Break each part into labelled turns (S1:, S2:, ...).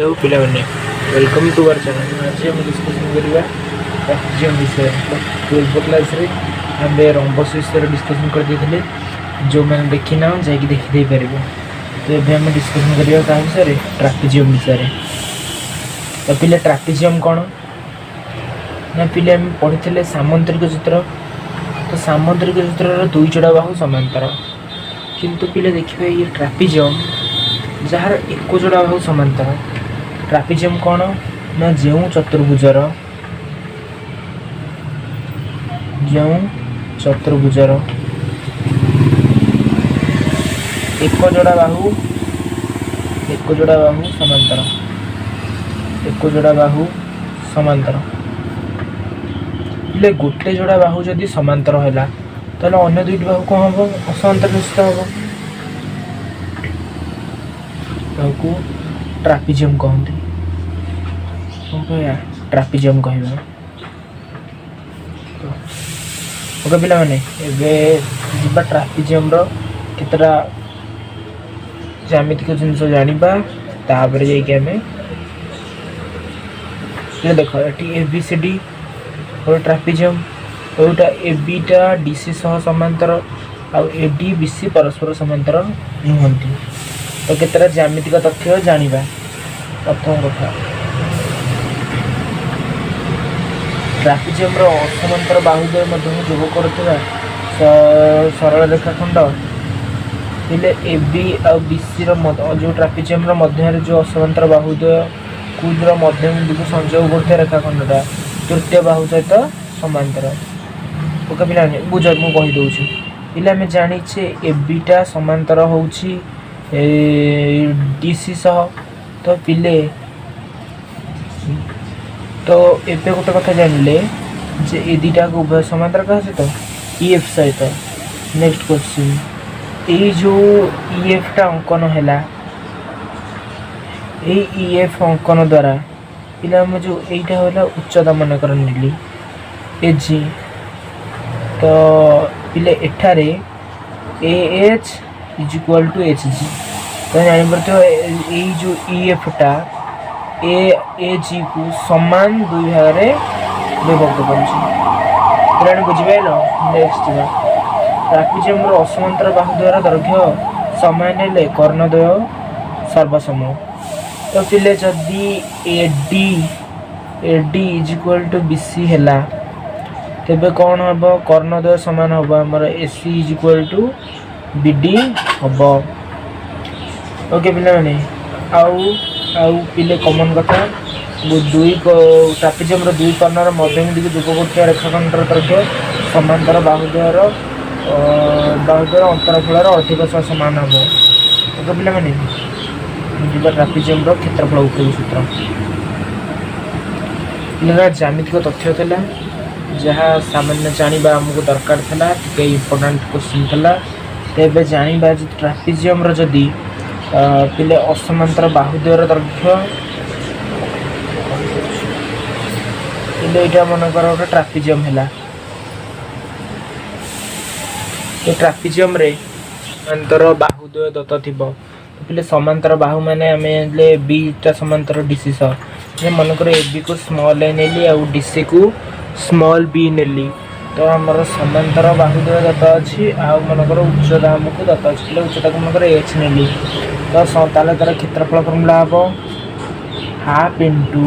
S1: Hello पिलाने welcome to our channel. आज हम डिस्कसन करिया ट्रापेजियम विषय। तो 12th क्लास रे हम रंबस विषय डिस्कसन कर देथिले। जो मैंने देखि ना जाई देखि दे परिबो। तो एबे हम डिस्कसन करिया का विषय रे ट्रापेजियम विषय रे। तो पिले ट्रापेजियम कोन ना पिले हम पढिथिले सामुद्रिक चित्र। तो सामुद्रिक चित्र रे दुई जोड़ा बाहु समांतर, किंतु पिले देखिबे ये ट्रापेजियम जार एक जोड़ा बाहु समांतर। ट्रापेजियम कौन ना जो चतुर्भुजर एक जोड़ा बाहु समांतर, एक जोड़ा बाहु समांतर ले गोटे जोड़ा बाहु जदि समांतर हैला ताले अन्य दुईटी बाहु कौन हम असमांतर निश्चित हम ताकू ट्रापेजियम कहते। ट्रापेजियम कहबा ओके पिला माने एबे जिबा ट्रापेजियम रो केतरा ज्यामितिक जिनस जानिबा तापर जाई के हमें ये देखो एटी एबीसीडी और ट्रापेजियम ओटा एबीटा डीसी सह समांतर आ एडी बीसी परस्पर समांतर नुहंती। तो केतरा ज्यामितिक तथ्य जानिबा। प्रथम कथा ट्रापेजियम रो असमांतर बाहुद्वय मध्य जोग करथिबा सरल रेखाखंड इले एबी और बीसी रो जो ट्रापेजियम रो मध्य रे जो असमांतर बाहुद्वय कुद्र मध्य बिंदु को संयोग करथे रेखाखंडटा तृतीय बाहु सहित समांतर। ओके पिला बुझ मु कहि दउछि इले हम जानि छे एबीटा समांतर होउछि डीसी सह। तो पिले तो एबे गोटे कथा जानले जे ए दीटा को उभय समांतर कहा सहित ईएफ सहित। नेक्स्ट क्वेश्चन ए जो ईएफ टा अंकन हैला ए ईएफ अंकन द्वारा पिला हम जो एटा होला उच्चता मन कर नेली एजी। तो पिले एठारे AH is equal to HG. तो जानि परतो ए जो ईएफ टा एजी को समान दुई भाग रे विभक्त करछि। पुराण बुझिबैलो। नेक्स्ट ट्रापेजियम रो असमांतर बाहुद्वयर दैर्घ्य समान हेले कर्णद्वय सर्वसम। तो पिले जदी AD is equal to BC हैला तेबे कौन हबो कर्णद्वय समान हबो हमर AC is equal to BD हबो। ओके पिले माने आउ पिले कॉमन कथा दुई ट्रापेजियम रो दुई कर्णर मध्य बिंदु को जोग करथिया रेखाखंडर दैर्घ्य समांतर बाहुद्वयर अंतरफल अधिक समान हबो। ओके पिले माने जिबा ट्रापेजियम रो क्षेत्रफल उपयोग सूत्र पिला ज्यामितिक तथ्य थला जहाँ सामान्य जानिबा हमको दरकार थला टिके इंपोर्टेंट क्वेश्चन थला। तेबे जानिबा जे ट्रापेजियम रो जदी पिले असमांतर बाहुद्वयर दैर्घ्य पिले एटा मन कर ओटा ट्रापेजियम हैला। ए ट्रापेजियम रे समांतर बाहुद्वय दत्त थिबो। पिले समांतर बाहु माने हमें ले बी टा समांतर डीसी सह जे मन कर एबी को स्मॉल ए नेली आ डीसी को स्मॉल बी नेली। तो हमर समांतर बाहुद्वय दत्त अछि आ मन कर उच्चता हमको दत्त अछि उच्चता को मन कर एच नेली। तो ताले तार क्षेत्रफल फॉर्मूला हबो half into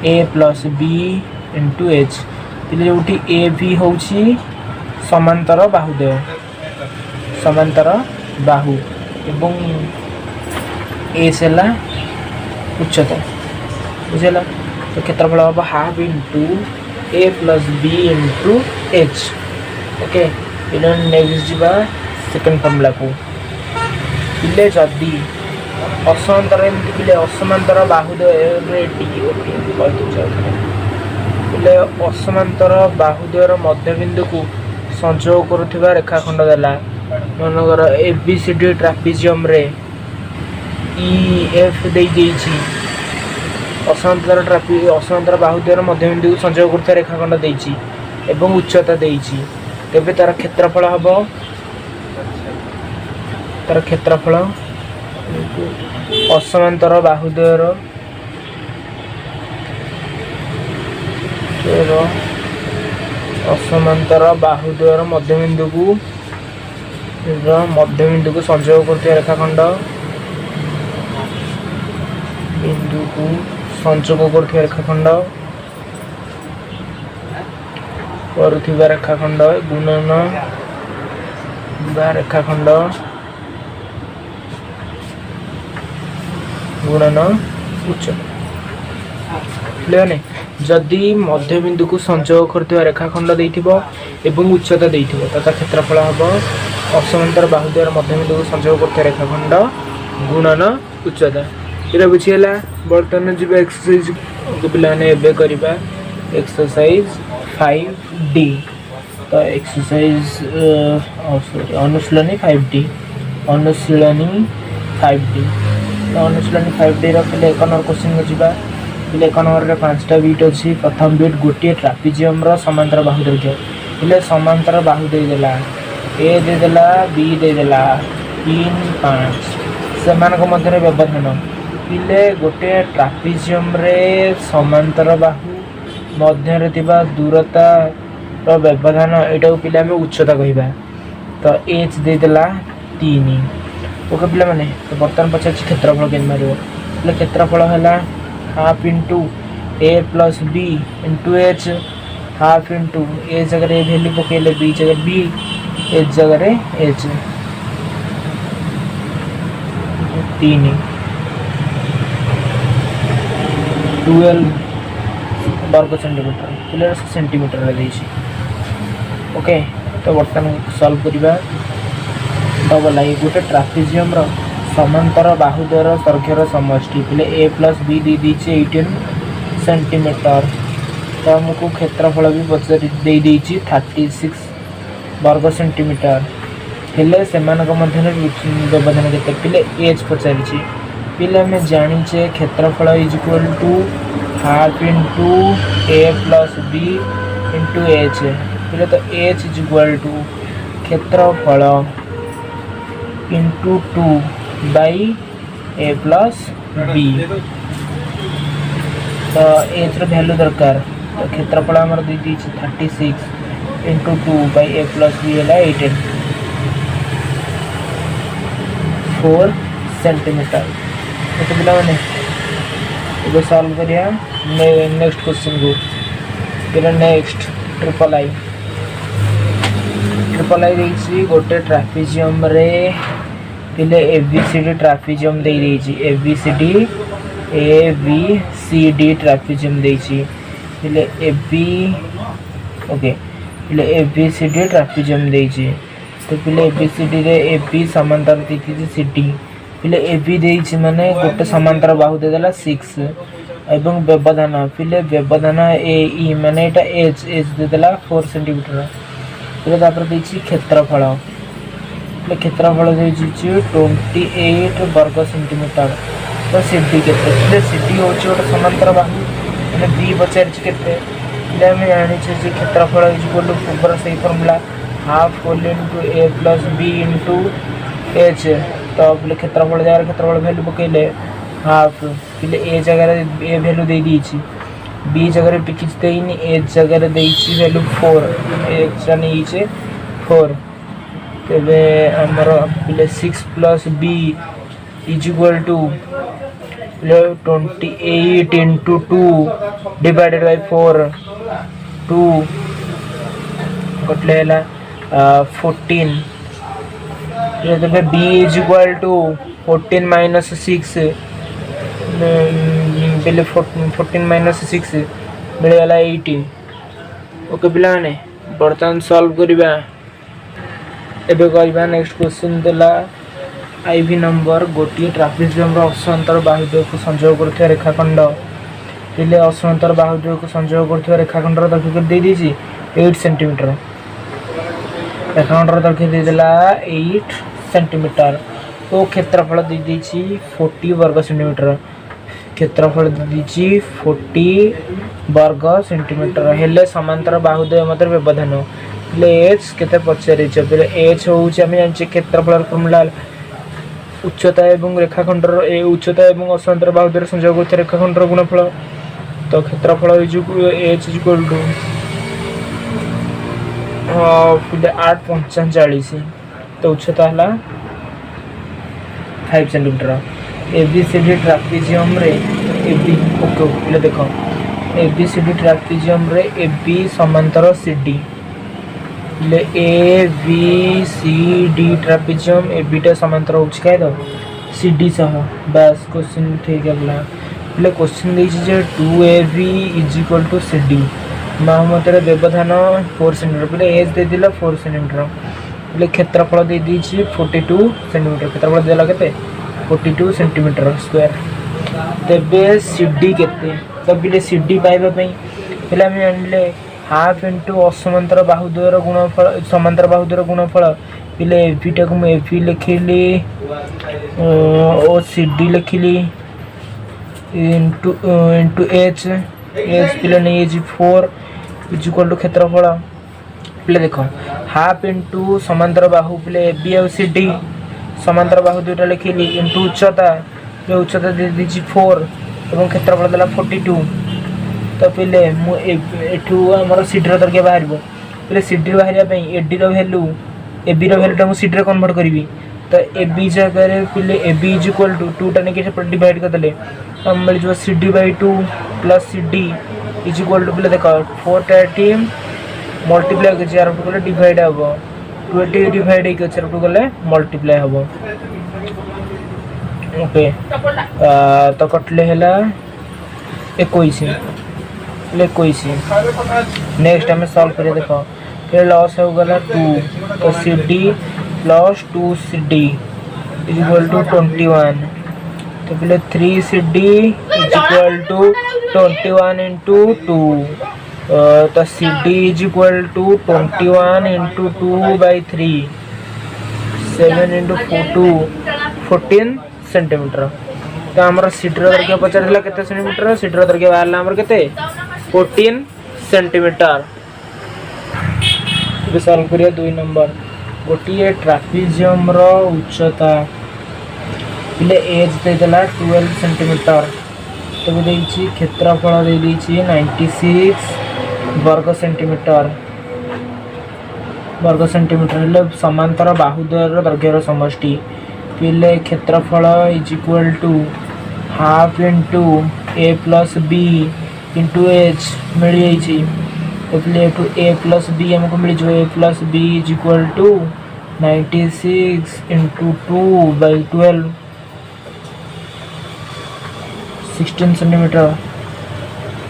S1: A plus B into H. पिले जोठी ए बी होउछि समांतर बाहुद्वय समांतर बाहु एवं एस हैला उच्चता बुझला। तो क्षेत्रफल हबो half into A plus B into H. Okay पिले नेक्स्ट जिबा सेकंड फॉर्मूला को पिले जदी असमांतर एमती पिले असमांतर बाहुद्वय रे डी पिले असमांतर बाहुद्वयर मध्य बिंदु को संयोग करुथिबा रेखाखंड देला मनकर एबीसीडी ट्रापेजियम रे ईएफ दे देछि असमांतर बाहुद्वयर मध्य बिंदु को संयोग करथिबा रेखाखंड देछि एवं उच्चता देछि। तेबे तार क्षेत्रफल हबो तार क्षेत्रफल असमांतर बाहुद्वयर मध्यबिंदु को संयोग करते रेखाखंड बिंदु को संयोग करते रेखाखंड रेखाखंड गुणन रेखाखंड गुणन उच्चता जदि मध्यबिंदु को संयोग करते रेखाखंड एवं उच्चता तथा क्षेत्रफल हम असमांतर बाहुद्वयर मध्यबिंदु को संयोग करते रेखाखंड गुणन उच्चता ये बुझीगला। बर्तमान जी एक्सरसाइज पे करवा एक्सरसाइज 5D तो एक्सरसाइज अनुशीलनी 5D अनुशीलनी 5D तो अनुशीलनी 5D रखिले 1 नंबर क्वेश्चन को जीवा। 1 नंबर रे 5टा बीट अच्छी प्रथम बीट गोटे ट्रापेजियम रो समांतर बाहु दैर्घ्य इले समांतर बाहु दे देला ए दे देला बी दे देला 3 5 समान को मध्य रे व्यवधान इले गोटे ट्रापेजियम रे समांतर बाहु मध्य रे तिबा दूरता रो व्यवधान एटा को पिला में उच्चता कहिबा तो h दे देला 3 ओके पिला माने तो बर्तमान पछा क्षेत्रफल केन मारियो ले क्षेत्रफल हला half into a plus b into h half into a जगह रे वैल्यू पकेले b जगह b h जगह रे h 3 12 वर्ग सेंटीमीटर पिलर सेंटीमीटर रे देछि ओके। तो बर्तमान सॉल्व करिबा डबल आई गोटे ट्रापेजियम रो समांतर बाहुद्वयर दैर्घ्यर समष्टि पिले a प्लस b दे दीचे 18 सेंटीमीटर तो हमको क्षेत्रफल भी पचारि दे दीची 36 वर्ग सेंटीमीटर हेले सेमानक मध्य व्यवधान केते पिले h पचारिछि पिले में जानिचे क्षेत्रफल is equal to half into a plus b into h पिले तो h इज इक्वल टू क्षेत्रफल into 2 by a plus b तो h रो वैल्यू दरकार तो क्षेत्रफल हमर दे दी 36 into 2 by a plus b है 18 4 सेंटीमीटर तो पिला माने ये सॉल्व करिया नेक्स्ट क्वेश्चन को फिर नेक्स्ट ट्रिपल आई देछि गोटे ट्रापेजियम रे पिले एबीसीडी ट्रापेजियम दे देछि एबीसीडी ट्रापेजियम देछि पिले एबी ओके पिले एबीसीडी ट्रापेजियम देछि तो पिले एबीसीडी रे एबी समांतर देछि सीडी पिले एबी देछि माने गोटे समांतर बाहु दे देला 6 एवं व्यवधान पिले व्यवधान ए ई माने एटा एच दे देला 4 सेंटीमीटर पिले तापर देछि क्षेत्रफल पिले क्षेत्रफल देछि 28 वर्ग सेंटीमीटर तो सीडी केते पिले सीडी होछि गोटे समांतर बाहु माने बी बचार केते पिले हम जानि छै जे क्षेत्रफल इज इक्वल टू ऊपर सही formula half whole into a plus b into h तो पिले क्षेत्रफल जगह क्षेत्रफल वैल्यू पकेले हाफ पिले a जगह a वैल्यू दे दीची b जगह पिकिच देइनी h जगह देइची वैल्यू 4 x जानि इचे 4 तबे हमर पिले 6 plus b is equal to 28 into 2 divided by 4 2 कटले हला 14 ये तबे b is equal to 14 minus 6 बेले 14 minus 6 मिले हला 18 ओके पिला ने बर्तमान सॉल्व करिबा एबे करिबा नेक्स्ट क्वेश्चन देला आईवी नंबर गोटी ट्रापेजियम रो असमांतर बाहुद्वय को संयोग करथिया रेखाखंड पिले असमांतर बाहुद्वय को संयोग करथिया रेखाखंड रो दैर्घ्य दे दीची 8 सेंटीमीटर रेखाखंड रो दैर्घ्य दे देला 8 सेंटीमीटर तो क्षेत्रफल दे दीची 40 वर्ग सेंटीमीटर क्षेत्रफल दे दीची 40 वर्ग सेंटीमीटर हेले समांतर बाहुद्वय मध्य व्यवधान ले h केते पचारि छ पहिले h होउची हम जानि क्षेत्रफल फॉर्मूला उच्चता एवं रेखाखंडर ए उच्चता एवं असमांतर बाहु द्वारा संयोग होता रेखाखंडर गुणफल तो क्षेत्रफल एच इक्वल टू 845 तो उच्चता है 5 सेंटीमीटर एबीसीडी ट्रापेजियम रे एबी ओके देख एबीसीडी ट्रापेजियम रे एबी समांतर CD A B C D trapezium एबीटा समांतर होछि काय दो सीडी सह बस क्वेश्चन ठीक है बोले क्वेश्चन देछि जे 2ab = cd महामतेर व्यवधान 4 सेंटीमीटर बोले एज दे दिला 4 सेंटीमीटर बोले क्षेत्रफल दे दीछि 42 सेंटीमीटर क्षेत्रफल देला केते 42 सेंटीमीटर स्क्वायर तेबे सीडी केते तबिले सीडी पाइबा पई पहले हम जानले हाफ इंटू असमांतर बाहुद्वयर गुणफल समांतर बाहुद्वयर गुणफल पहले एबीटा को मैं एबी लिखिली और सीडी लिखिली इंटू एच पहले नहीं एच 4 = क्षेत्रफल पहले देखो हाफ इंटू समांतर बाहु पहले एबी और सीडी समांतर बाहु दुटा लिखिली इंटू उच्चता उच्चता दे दीजिए 4 और क्षेत्रफल देला 42 तो पहले मुठू आमर सीडी दरकार बाहर पहले सीडी बाहर एडी वैल्यू एबी वैल्यूटा मुझे सीडी कन्वर्ट करी तो एबी जगह पहले एबी = 2 टा नहीं डिवाइड करदे हम मिल जाए CD/2 प्लस CD = पहले देख 4 टी मल्टीप्लाई कर डिवाइड हम 20 डिवाइड गले मल्टीप्लाई हम ओके तो कटले है 21 नेक्स्ट आम सॉल्व करिए देख फिर लॉस हो गला 2 तो CD प्लस 2CD = 21 तो पहले 3CD = 21 into 2 तो CD = 21 into 2/3 7 into 2 14 सेंटीमीटर तो आमर सीडी दरकार पचारा के सेंटीमीटर सीडी दरकार बाहर के 14 सेंटीमीटर सॉल्व करिया 2 नंबर गोटे ट्रापेजियम रो उच्चता पहले एज देदेला 12 सेंटीमीटर तो देछि क्षेत्रफल दे देछि 96 वर्ग सेंटीमीटर हेले समांतर बाहुद्वयर दैर्घ्यर समष्टि पहले क्षेत्रफल = half into A plus B into H मिल जाइए तो पहले ए प्लस बी हमको मिल जाए A plus B = 96 into 2/12 16 centimetre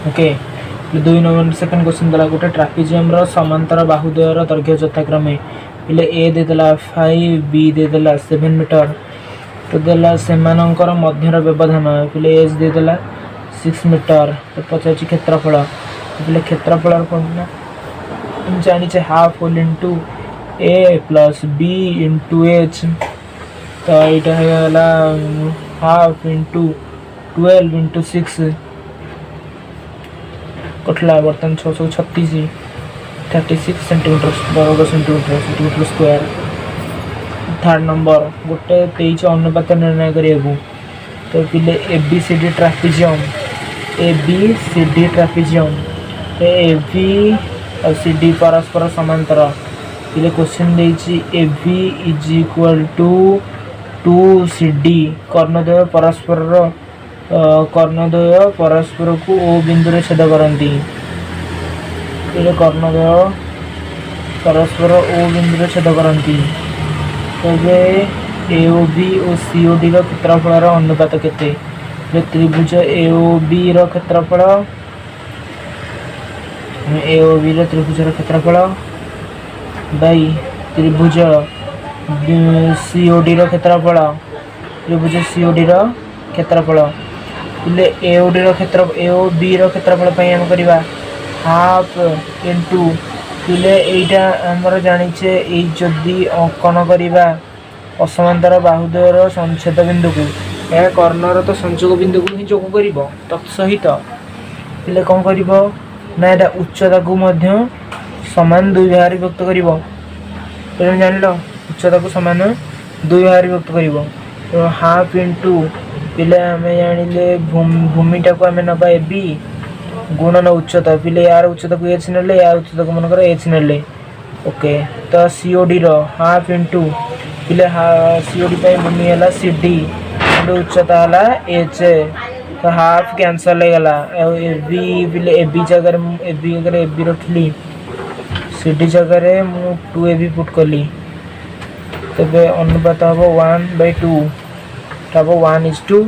S1: okay 2 नंबर सेकंड क्वेश्चन दला गोटे ट्रापेजियम रो समांतर बाहुद्वयर दैर्घ्य यथाक्रमे पहले ए दे देला 5 बी दे देला 7 मीटर तो देला सेमानंकर मध्यर व्यवधान पहले एच दे देला 6 मीटर तो पचार क्षेत्रफल पहले क्षेत्रफल कौन हम जानी half whole into A plus B into H तो यहाँ हाफ इंटू 12 इंटू 6 कटला बर्तन 636 36 सेंटीमीटर वर्ग सेंटीमीटर स्क्वायर थर्ड नंबर गोटे 23 अनुपात निर्णय करिए तो पहले एबीसीडी ट्रापेजियम एबी और सीडी परस्पर समांतर पहले क्वेश्चन देछि एबी = 2CD कर्णद्वय परस्पर को ओ बिंदु रे छेद करती पहले कर्णद्वय परस्पर ओ बिंदु रे छेद करती तबे AOB और COD रो क्षेत्रफल अनुपात केते त्रिभुज AOB रो क्षेत्रफल त्रिभुज रो क्षेत्रफल बाई त्रिभुज COD रो क्षेत्रफल त्रिभुज COD रो क्षेत्रफल पहले AOB रो क्षेत्रफल पई हम करबा हाफ इंटू पहले एटा हमर जानिछे ए जदी अंकन करबा असमांतर बाहुद्वयर संच्छेद बिंदु को यह कर्णर तो संयोग बिंदु को ही जोग करिवो तत्सहित पहले कौन करिवो ना एटा उच्चता को मध्य समान 2 भाग विभक्त करिवो पहले जानिलो उच्चता को समान 2 भाग विभक्त करिवो तो हाफ इंटू पिले आम जाने भूमिटा को आम नवा ए बी गुणन उच्चता पिले यार उच्चता को एच ने या उच्चता को मनकर एच ने ओके। तो सीओडी हाफ इंटू पिले सीओडी भूमि है सी डी उच्चता है एच तो हाफ कैंसल हो गला ए बी ए बी जगह रखली सी डी जगह मु 2 ए बी पुट कली तेरे अनुपात हम 1/2 तब 1:2।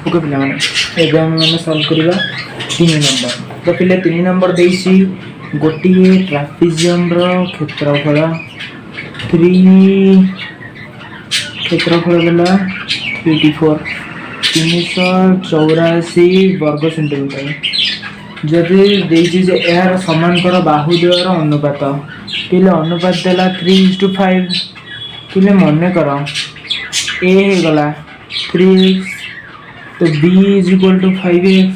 S1: ओके पिला माने एबे हम सॉल्व करबा 3 नंबर। तो पिले 3 नंबर देसी गोटी ट्रापेजियम रो क्षेत्रफल 3 क्षेत्रफल गला 84 384 वर्ग सेंटीमीटर जदि देछि जे यार समांतर बाहुद्वयर अनुपात पिले अनुपात देला 3:5 पिले मन कर ए हे गला 3x तो b = 5x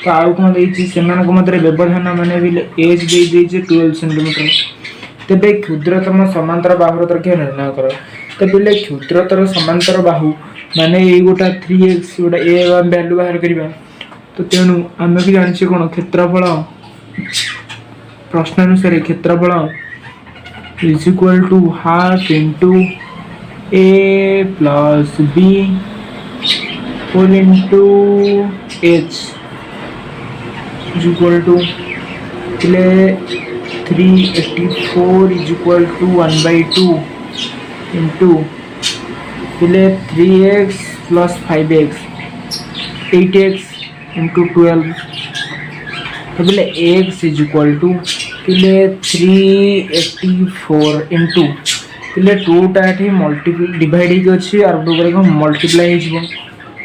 S1: तो आउ कोन देछि सेमान को मध्य व्यवधान माने बिले h दे देछि 12 सेंटीमीटर। तबे क्षुद्रतम समांतर बाहुर दैर्घ्य निर्णय कर। तो बिले क्षुद्रतर समांतर बाहु माने ए गोटा 3x गोटा a वैल्यू बाहर करबा तो तेणु आम भी जानी कौन क्षेत्रफल प्रश्नानुसार क्षेत्रफल = half into A plus B whole into H = 384 = 1/2 into 3x + 5x 8x into 12 तो बोले x = 384 into बोले 2 टा एठी मल्टीप्लाई डिवाइड ही अछि आर दो करे मल्टीप्लाई हे जिवो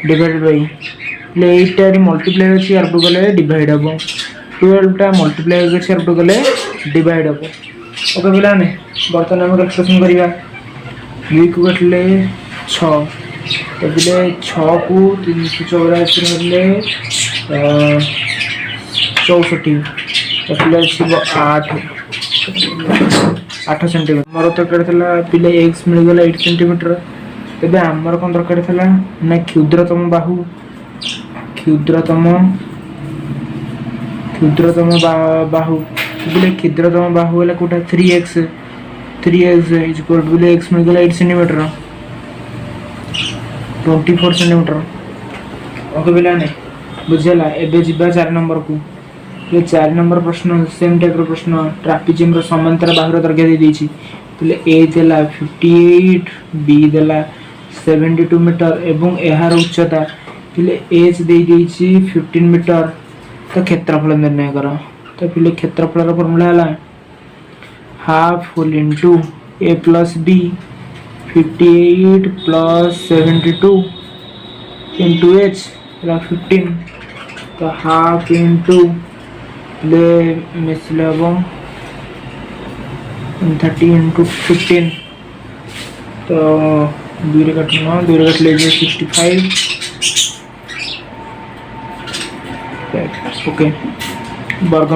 S1: डिवाइड बाय ले 8 टा मल्टीप्लाई अछि आर दो गले डिवाइड हबो 12 टा मल्टीप्लाई हे अछि आर दो गले डिवाइड हबो। ओके बोला ने बर्तन हम कैलकुलेशन करिया 2 को कटले 6 तो बोले 6 को 384 ले 64 8 सेंटीमीटर मोर दरकार था पिले एक्स मिल गला 8 सेंटीमीटर। तेबे आमर कोन दरकार था ना क्षुद्रतम बाहु बाहु पिले क्षुद्रतम बाहु है कोटा 3x = x मिल गला 8 सेंटीमीटर 24 सेंटीमीटर। ओके बिला ने बुझला एबे जिबा 4 नंबर को ये 4 नंबर प्रश्न सेम टाइप रो प्रश्न ट्रापेजियम रो समांतर बाहुर दैर्घ्य दे देछि पले ए देला 58 बी देला 72 मीटर एवं एहार उच्चता पले एच दे देछि 15 मीटर। तो क्षेत्रफल निर्णय करो। तो पले क्षेत्रफल रो फार्मूला हला half whole into a + b 58 + 72 into h 15 तो हाफ इंटू ले मिसले 30 into 15 तो 2 रे काटना 2 रे काट ले 65 ओके वर्ग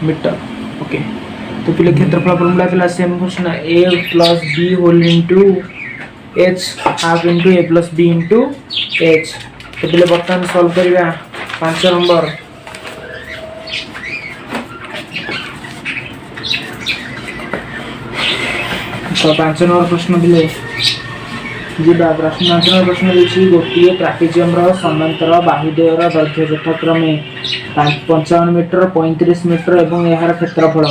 S1: मीटर ओके। तो पहले क्षेत्रफल फॉर्मूला थला same question a + b whole into h half into a + b into h। तो पहले बर्तन सॉल्व करिया 5 नंबर तो 5 नंबर प्रश्न दिले जिबा प्रश्न देखि गोटिए ट्रापेजियम रो समांतर बाहुद्वयर दैर्घ्य यथाक्रमे 55 मीटर 35 मीटर एवं यार क्षेत्रफल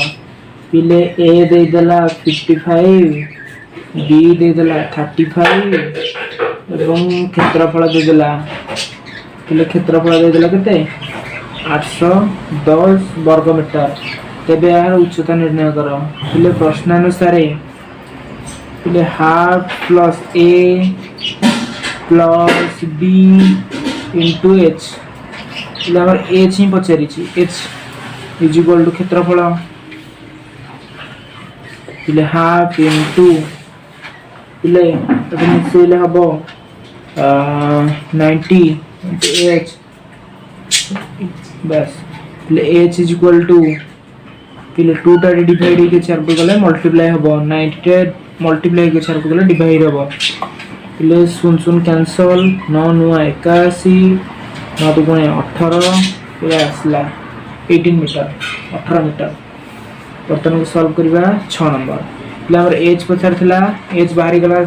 S1: पिले ए दे देला 55 बी दे देला 35 एवं क्षेत्रफल दे देला पिले क्षेत्रफल दे देला केते 810 वर्ग मीटर। तेबे यार उच्चता निर्णय करो। पिले प्रश्नानुसार पिले half plus A plus B into H पिले हमर एच ही पचारि एच इज इक्वल टू क्षेत्रफल पिले हाफ इंटू पिले तो मिसेले हबो 90 इंटू एच बस पिले एच इज इक्वल टू पिले 2 टा डिवाइड के 4 पे गले मल्टीप्लाई हबो 90 मल्टीप्लाई के 4 पे गले डिवाइड हबो पिले 0 कैंसल 9 9 81 9 2 18 पिले आसला 18 मीटर 18 मीटर बर्तन को सॉल्व करबा 6 नंबर पिले हमर एज पचार थिला एज बाहरी गला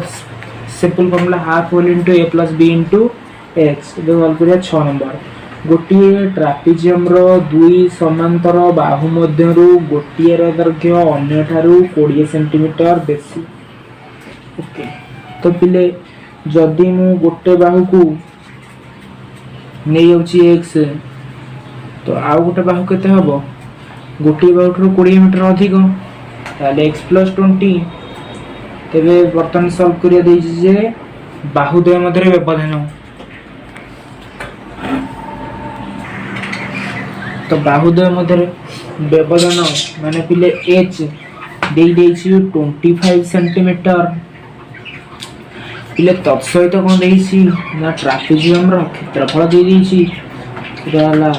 S1: simple formula half whole into a plus b into x ये सॉल्व करिया 6 नंबर गोटी ट्रापेजियम रो दुई समांतर बाहु मध्यरु गोटी रो दैर्घ्य अन्य ठारू 20 सेंटीमीटर बेसी ओके तो पिले जदी मु गोटे बाहु को नै जाउची x तो आ गोटे बाहु केते हबो गोटी बाहु ठारू 20 मीटर अधिक ताले x + 20 तेबे बर्तन सॉल्व करिया देछि जे बाहु द्वय मध्य व्यवधान तो बाहुद्वय मध्य व्यवधान माने पिले h दे देछि 25 सेंटीमीटर पिले तत्सहित कोन देछि ना ट्रापेजियम रो क्षेत्रफल दे देछि सेटा हला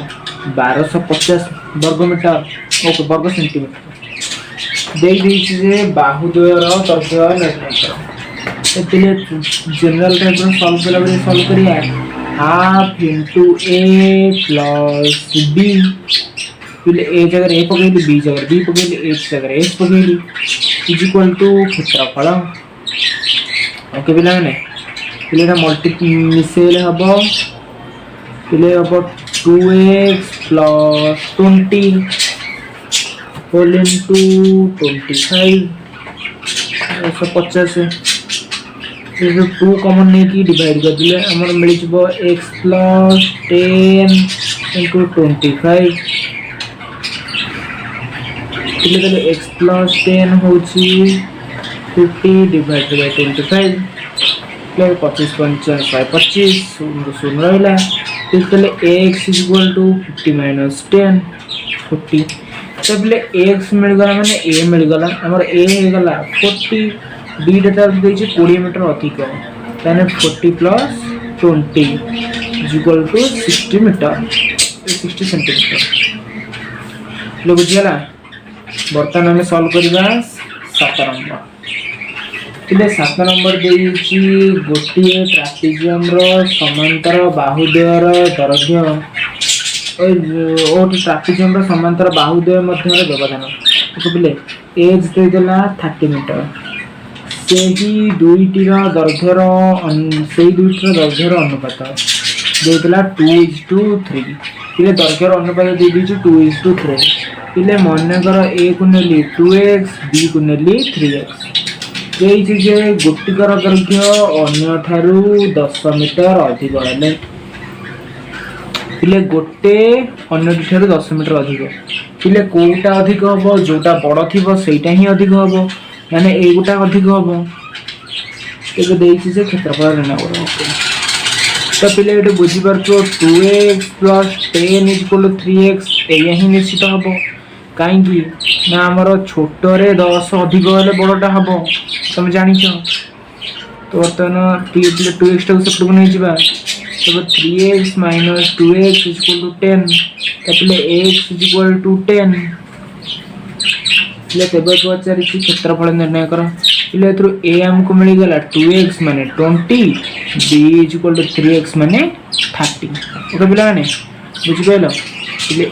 S1: 1250 वर्ग मीटर ओके वर्ग सेंटीमीटर दे देछि जे बाहुद्वय रो दैर्घ्य निर्णय करो पिले जनरल टाइप रो सॉल्व कला बरे सॉल्व करिया half into a plus b पिले a जगह a पकेली b जगह b पकेली h जगह h पकेली इज इक्वल टू क्षेत्रफल ओके पिले माने पिले ना मल्टीप्लाई मिसेल हबो पिले हबो 2x प्लस 20 होल इनटू 25 150 से 2 कॉमन नहीं की डिवाइड कर दिले हमर मिल जबो x + 10 * 25 इले तले x + 10 होची 50 डिवाइड बाय 25 प्ले 25 55 25 सुन रहला तले x = 50 - 10 40 तबले x मिल गला माने a मिल गला हमर a हे गला 40 b डेटा देछि 20 मीटर अधिक ताने 40 प्लस 20 = 60 मीटर 60 सेंटीमीटर लो बुझियला बर्तन हमें सॉल्व करबा 7 नंबर तिले 7 नंबर देछि गोटी ट्रापेजियम रो समांतर बाहुद्वय रो दैर्घ्य और ट्रापेजियम रो समांतर बाहुद्वय मध्य रो व्यवधान तो पिले एज दे देला 30 मीटर सेही दुईटीर दैर्घ्यर सेही दुईटीर दैर्घ्यर अनुपात देला 2:3 इले दैर्घ्यर अनुपात दे दिछु 2:3 इले माने कर a को नेली 2x b को नेली 3x देछि जे गोटिकर दैर्घ्य अन्य ठारू 10 मीटर अधिक हेले इले गोटे अन्य ठारू 10 मीटर अधिक इले कोटा अधिक हबो जोटा बड़ थिबो सेटा ही अधिक हबो माने ए गोटा अधिक हबो एबे देछि से क्षेत्रफल रहना ओके तो पिले एटे बुझी परछो 2x + 10 = 3x एया ही निश्चित हबो काई की ना हमर छोटो रे 10 अधिक होले बड़टा हबो तुम जानि छ तो तन 2x टा सेपट बनै जिबा तो 3x - 2x = 10 तपले x = 10 ले तेबे को आचार की क्षेत्रफल निर्णय करो इले थ्रू a हमको मिल गला 2x माने 20 b = 3x माने 30 ओके पिला माने बुझि गेलो इले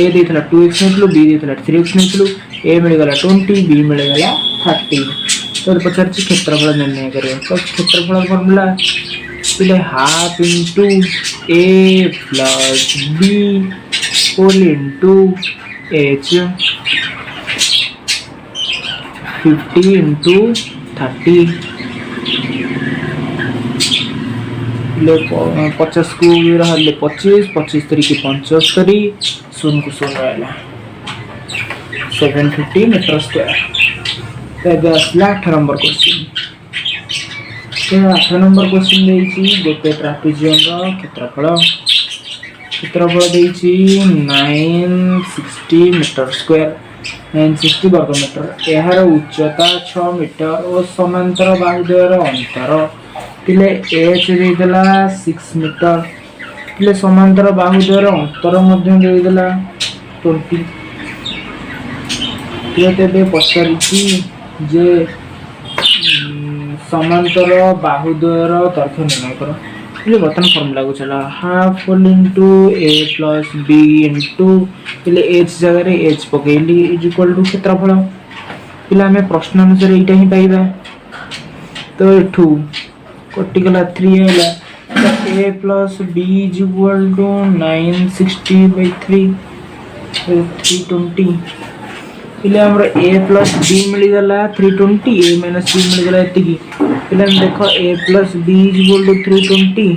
S1: a देथला 2x नेतलो b देथला 3x नेतलो a मिल गला 20 b मिल गला 30 तो पचार की क्षेत्रफल निर्णय करियो तो क्षेत्रफल फार्मूला पिले half into a plus b whole into h 50 into 30 ले 50 को रहले 25 25 तरीके 75 सुन को सुन रहला 750 मीटर स्क्वायर तबे असला 8 नंबर क्वेश्चन तो 8 नंबर क्वेश्चन देछि गोटे ट्रापेजियम रो क्षेत्रफल देछि 960 मीटर स्क्वायर 960 वर्ग मीटर एहार उच्चता 6 मीटर और समांतर बाहुद्वयर अंतर पिले h देला 6 मीटर पिले समांतर बाहुद्वयर अंतर मध्य देला 20 तेरे पचारि जे समांतर बाहुद्वयर दैर्घ्य निर्णय कर। ये बर्तमान फॉर्मूला को चला half whole into A plus B into H जगह एच पकईली इज इक्वल टू क्षेत्रफल। पिला आम प्रश्न अनुसार यहाँ ही पाइबा। तो एठू कटिगला 3 है A plus B is equal to 960/3 320। पिले हमर a प्लस b मिलगला 320 a माइनस b मिलगला एतिकी। पिले हम देखो a plus b is equal to 320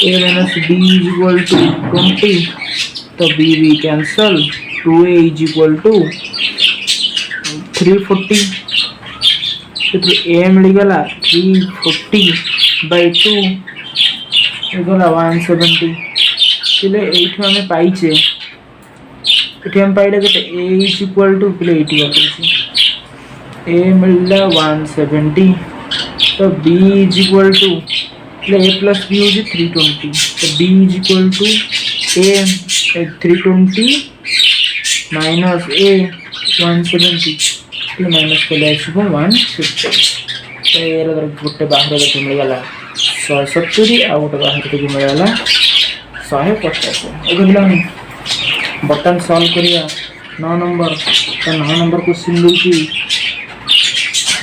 S1: a minus b is equal to 20 तो b cancel 2a is equal to 340 तो a मिलगला 340/2 इगला 170। पिले एठू हमें पाइचे ये हम पाइले के a इज इक्वल टू प्ले a मिलला 170 तो b is equal to a plus b हो 320 तो b is equal to a 320 minus a 170 minus कले 150 तो ये गोटे बाहर देखिए मिलगला 170 आ गोटे बाहर देखिए मिलगला 150। बटन सॉल्व करिया 9 नंबर तो 9 नंबर क्वेश्चन दूसरी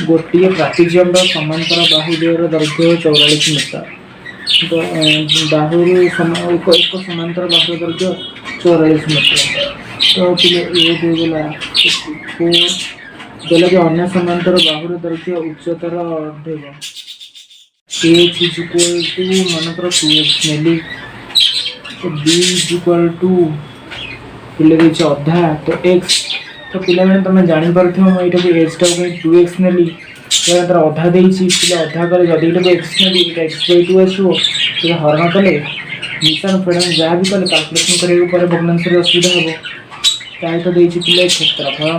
S1: गोटे ट्रापेजियम समांतर बाहुद्वयर दैर्घ्य 44 मीटर। तो बाहु एक समांतर बाहु दैर्घ्य 44 मीटर। तो पिले ए देगला 54 देला कि अन्य समांतर बाहु दैर्घ्य उच्चतर देबो h इज इक्वल टू मानकर 2x नेली तो b इज इक्वल टू पिले देखिए अधा तो x तो पिला मैंने तुम जानी पार्थ मुझे एच टा 2x नेली तो अधा देती पिले अधा कले जदि ये x नेली x/2 आसो तो हरण कले मिशन फेडन जहाँ भी कले कैलकुलेशन करने भग्नांश असुविधा हम क्या तो देती पिले क्षेत्रफल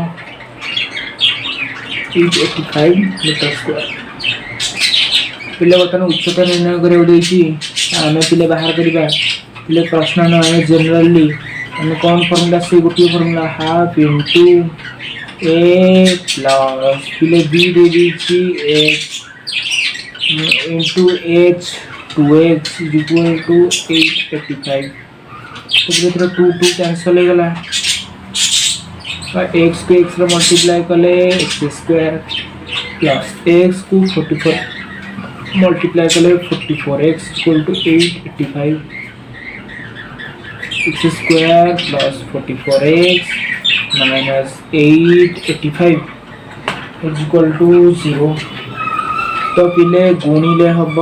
S1: 885 मीटर स्क्वायर। पिले बर्तमान उच्चता निर्णय कर आम पिले बाहर करवा पिले प्रश्न आम जेनेराली आम कौन फर्मुला से गोटे formula half into A plus पिले बी दे दीची into H 2x is equal to 885। तो 2 कैंसल हो गला x को x मल्टीप्लाई कले x² प्लस x को 44 मल्टीप्लाई कले 44x equal to 885 x² plus 44x minus 885 is equal to 0। तो पिले गुणिले हम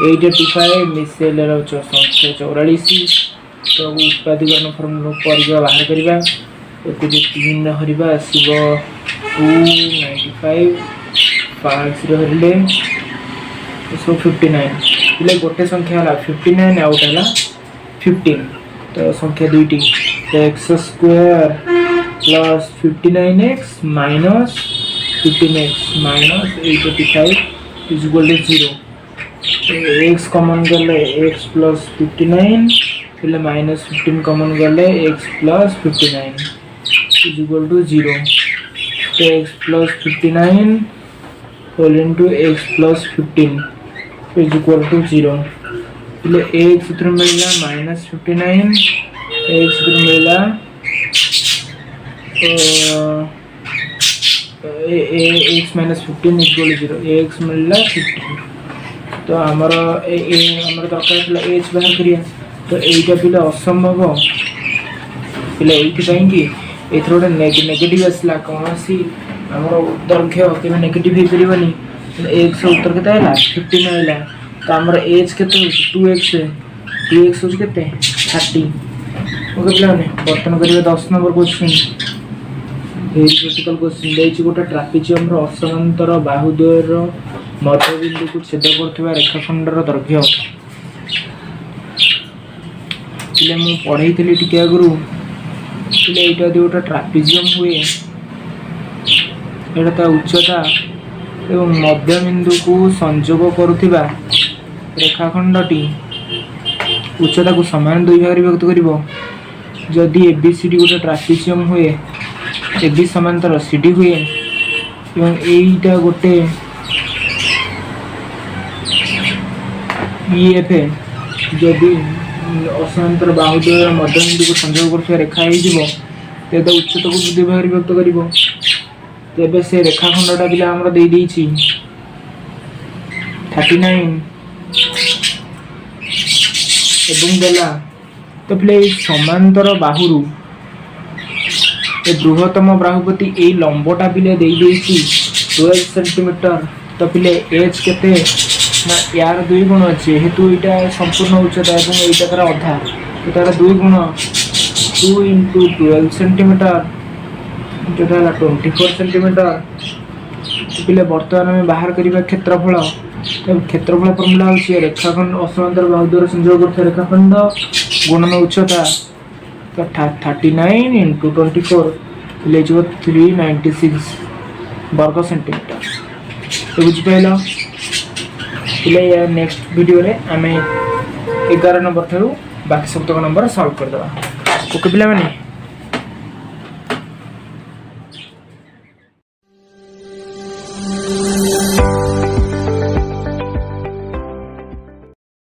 S1: 885 मिसेले 744 तो उत्पादीकरण फर्मुला पर बाहर करवा तो 3 हरवा आसो 295 5 हरले 59 पिले गोटे संख्या है 59 आउट है 15 तो संख्या दुईटी तो x² plus 59x minus 15x minus 885 is equal to 0। x common गले x प्लस 59 फिर माइनस 15 कॉमन गले x plus 59 is equal to 0। तो x plus 59 whole into x plus 15 is equal to 0। फिर x सूत्र मिलला माइनस 59 x सूत्र मिलला x minus 15 equal to 0 x मिलला 15। तो आमर आमर दरकार h बाहर करिया तो यहीटा पिला असंभव पिला ये एथर गोटे नेगेटिव आसला कौन सी आम दैर्घ्य के नेगेटिव हो पारनी एक्स उत्तर के 15 है तो आमर एच के 2x 2x हूँ के 30 ओके पिला बर्तन करेंगे 10 number question very critical question देखिए गोटे ट्रापेजियम असमांतर बाहुद्वयर मध्यबिंदु को छेद कर रेखाखंडर दैर्घ्य पिले मुझे पढ़ई टी आगु पिले यहाँ गोटे ट्रापेजियम हुए यहाँ उच्चता एवं मध्यबिंदु को संयोग करुवा रेखाखंडटी उच्चता को समान दुई भाग विभक्त कर जदि एबीसीडी गोटे ट्रापेजियम हुए এবি समांतर सीडी हुए एवं एटा गोटे ईएफ जदि असमांतर बाहुद्वय मध्यबिंदु को संयोग कर रेखा हो तेज उच्चता को वृद्धि भाग व्यक्त कर तेज से रेखाखंडटा पिला आमर दे 39 एवं देला तो पिले समांतर बाहुरु ए बृहत्तम बाहुपति ए लंबटा पिले दे 12 सेंटीमीटर तो पिले एच केते ना यार 2 गुण अच्छे हेतु यहाँ संपूर्ण उच्चता और यहाँ तार अधा तो तार 2 गुण 2 इंटू 12 सेंटीमीटर जो 24 सेंटीमीटर तो पिले बर्तमान आम बाहर करवा क्षेत्रफल क्षेत्रफल फर्मुला हूँ रेखाखंड असमांतर बाहुद्वार संयोग कर रेखाखंड गुणन उच्चता तो 39 इंटू 24 ले 396 वर्ग सेंटीमीटर तो बुझिपाल पिले नेक्स्ट वीडियो रे आम 11 नंबर ठारू बाकी सब तक नंबर सॉल्व करदे ओके पिला माने।